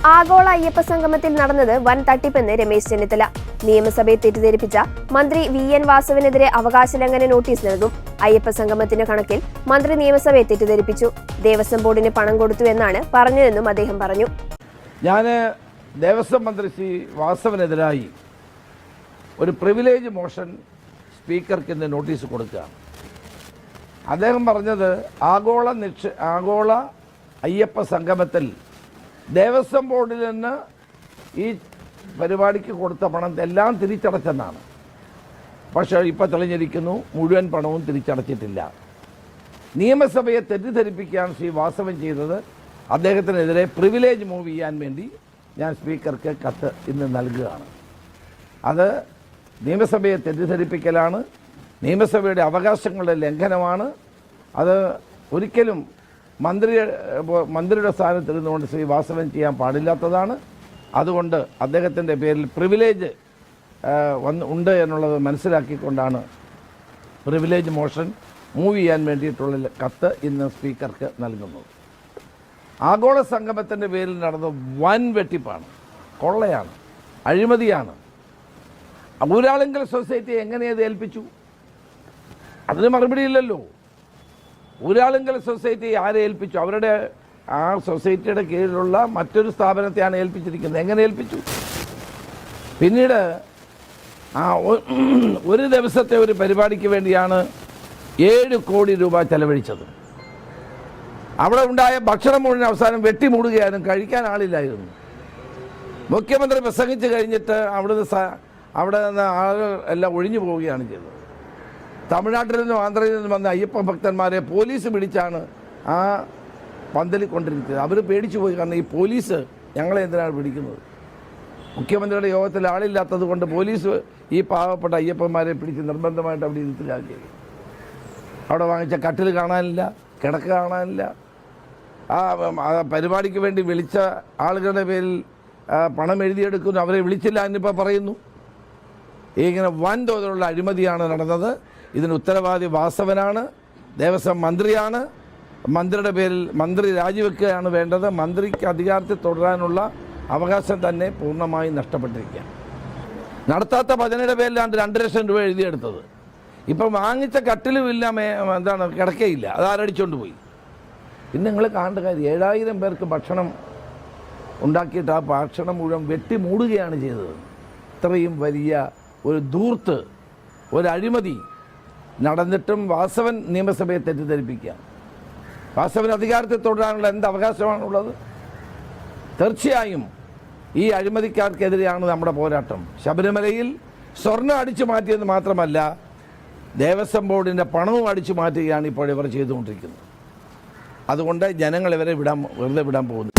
ആഗോള അയ്യപ്പ സംഗമത്തിൽ നടന്നത് വൻ തട്ടിപ്പെന്ന് രമേശ് ചെന്നിത്തല. നിയമസഭയെ തെറ്റിദ്ധരിപ്പിച്ച മന്ത്രി VN വാസവനെതിരെ അവകാശലംഘന നോട്ടീസ് നൽകും. അയ്യപ്പ സംഗമത്തിന്റെ കണക്കിൽ മന്ത്രി നിയമസഭയെ തെറ്റിദ്ധരിപ്പിച്ചു. ദേവസ്വം ബോർഡിന് പണം കൊടുത്തു എന്നാണ് പറഞ്ഞതെന്നും അദ്ദേഹം പറഞ്ഞു. ഞാൻ ദേവസ്വം മന്ത്രി ശ്രീ വാസവനെതിരായി ഒരു പ്രിവിലേജ് മോഷൻ സ്പീക്കർക്ക് ഇന്ന് നോട്ടീസ് കൊടുക്കുക. അദ്ദേഹം പറഞ്ഞത് ആഗോള അയ്യപ്പ സംഗമത്തിൽ ദേവസ്വം ബോർഡിൽ നിന്ന് ഈ പരിപാടിക്ക് കൊടുത്ത പണം എല്ലാം തിരിച്ചടച്ചെന്നാണ്. പക്ഷേ ഇപ്പോൾ തെളിഞ്ഞിരിക്കുന്നു മുഴുവൻ പണവും തിരിച്ചടച്ചിട്ടില്ല. നിയമസഭയെ തെറ്റിദ്ധരിപ്പിക്കുകയാണ് ശ്രീ വാസവൻ ചെയ്തത്. അദ്ദേഹത്തിനെതിരെ പ്രിവിലേജ് മൂവ് ചെയ്യാൻ വേണ്ടി ഞാൻ സ്പീക്കർക്ക് കത്ത് ഇന്ന് നൽകുകയാണ്. അത് നിയമസഭയെ തെറ്റിദ്ധരിപ്പിക്കലാണ്, നിയമസഭയുടെ അവകാശങ്ങളുടെ ലംഘനമാണ്. അത് ഒരിക്കലും മന്ത്രിയുടെ സ്ഥാനത്തിരുന്നുകൊണ്ട് ശ്രീ വാസവൻ ചെയ്യാൻ പാടില്ലാത്തതാണ്. അതുകൊണ്ട് അദ്ദേഹത്തിൻ്റെ പേരിൽ പ്രിവിലേജ് ഉണ്ട് എന്നുള്ളത് മനസ്സിലാക്കിക്കൊണ്ടാണ് പ്രിവിലേജ് മോഷൻ മൂവ് ചെയ്യാൻ വേണ്ടിയിട്ടുള്ള കത്ത് ഇന്ന് സ്പീക്കർക്ക് നൽകുന്നത്. ആഗോള സംഗമത്തിൻ്റെ പേരിൽ നടന്ന വൻ വെട്ടിപ്പാണ്, കൊള്ളയാണ്, അഴിമതിയാണ്. ഊരാളുങ്കൽ സൊസൈറ്റി എങ്ങനെയത് ഏൽപ്പിച്ചു? അതിന് മറുപടിയില്ലല്ലോ. ഊരാളുങ്കൽ സൊസൈറ്റി ആരെ ഏൽപ്പിച്ചു? അവരുടെ ആ സൊസൈറ്റിയുടെ കീഴിലുള്ള മറ്റൊരു സ്ഥാപനത്തെയാണ് ഏൽപ്പിച്ചിരിക്കുന്നത്. എങ്ങനെ ഏൽപ്പിച്ചു? പിന്നീട് ഒരു ദിവസത്തെ ഒരു പരിപാടിക്ക് വേണ്ടിയാണ് 7 കോടി രൂപ ചെലവഴിച്ചത്. അവിടെ ഉണ്ടായ ഭക്ഷണം മുഴുവൻ അവസാനം വെട്ടിമൂടുകയായിരുന്നു, കഴിക്കാൻ ആളില്ലായിരുന്നു. മുഖ്യമന്ത്രി പ്രസംഗിച്ച് കഴിഞ്ഞിട്ട് അവിടെ നിന്ന് ആളുകൾ എല്ലാം ഒഴിഞ്ഞു പോവുകയാണ് ചെയ്തത്. തമിഴ്നാട്ടിൽ നിന്നും ആന്ധ്രയിൽ നിന്നും വന്ന അയ്യപ്പ ഭക്തന്മാരെ പോലീസ് പിടിച്ചാണ് ആ പന്തലിൽ കൊണ്ടിരിക്കുന്നത്. അവർ പേടിച്ചു പോയി. കാരണം ഈ പോലീസ് ഞങ്ങളെ എന്തിനാണ് പിടിക്കുന്നത്? മുഖ്യമന്ത്രിയുടെ യോഗത്തിൽ ആളില്ലാത്തത് കൊണ്ട് പോലീസ് ഈ പാവപ്പെട്ട അയ്യപ്പന്മാരെ പിടിച്ച് നിർബന്ധമായിട്ട് അവിടെ ഇരുത്തിലാക്കി. അവിടെ വാങ്ങിച്ച കട്ടിൽ കാണാനില്ല, കിടക്ക കാണാനില്ല. ആ പരിപാടിക്ക് വേണ്ടി വിളിച്ച ആളുകളുടെ പേരിൽ പണം എഴുതിയെടുക്കുന്നു, അവരെ വിളിച്ചില്ല എന്നിപ്പോൾ പറയുന്നു. ഇങ്ങനെ വൻ തോതിലുള്ള അഴിമതിയാണ് നടന്നത്. ഇതിന് ഉത്തരവാദി വാസവനാണ്, ദേവസ്വം മന്ത്രിയാണ്. മന്ത്രിയുടെ പേരിൽ മന്ത്രി രാജിവെക്കുകയാണ് വേണ്ടത്. മന്ത്രിക്ക് അധികാരത്തിൽ തുടരാനുള്ള അവകാശം തന്നെ പൂർണ്ണമായി നഷ്ടപ്പെട്ടിരിക്കുക. നടത്താത്ത ഭജനയുടെ പേരിലാണ് 2 ലക്ഷം രൂപ എഴുതിയെടുത്തത്. ഇപ്പം വാങ്ങിച്ച കട്ടിലുമില്ല, കിടക്കയില്ല, അതാരടിച്ചുകൊണ്ട് പോയി. പിന്നെ നിങ്ങൾ കാണേണ്ട കാര്യം, 7000 പേർക്ക് ഭക്ഷണം ഉണ്ടാക്കിയിട്ട് ആ ഭക്ഷണം മുഴുവൻ വെട്ടിമൂടുകയാണ് ചെയ്തത്. ഇത്രയും വലിയ ഒരു ധൂർത്ത്, ഒരു അഴിമതി നടന്നിട്ടും വാസവൻ നിയമസഭയെ തെറ്റിദ്ധരിപ്പിക്കുക. വാസവൻ അധികാരത്തിൽ തുടരാനുള്ള എന്ത് അവകാശമാണുള്ളത്? തീർച്ചയായും ഈ അഴിമതിക്കാർക്കെതിരെയാണ് നമ്മുടെ പോരാട്ടം. ശബരിമലയിൽ സ്വർണ്ണം അടിച്ചു മാറ്റിയെന്ന് മാത്രമല്ല, ദേവസ്വം ബോർഡിൻ്റെ പണവും അടിച്ചു മാറ്റുകയാണ് ഇപ്പോൾ ഇവർ ചെയ്തുകൊണ്ടിരിക്കുന്നത്. അതുകൊണ്ട് ജനങ്ങൾ ഇവരെ വെറുതെ വിടാൻ പോകുന്നു.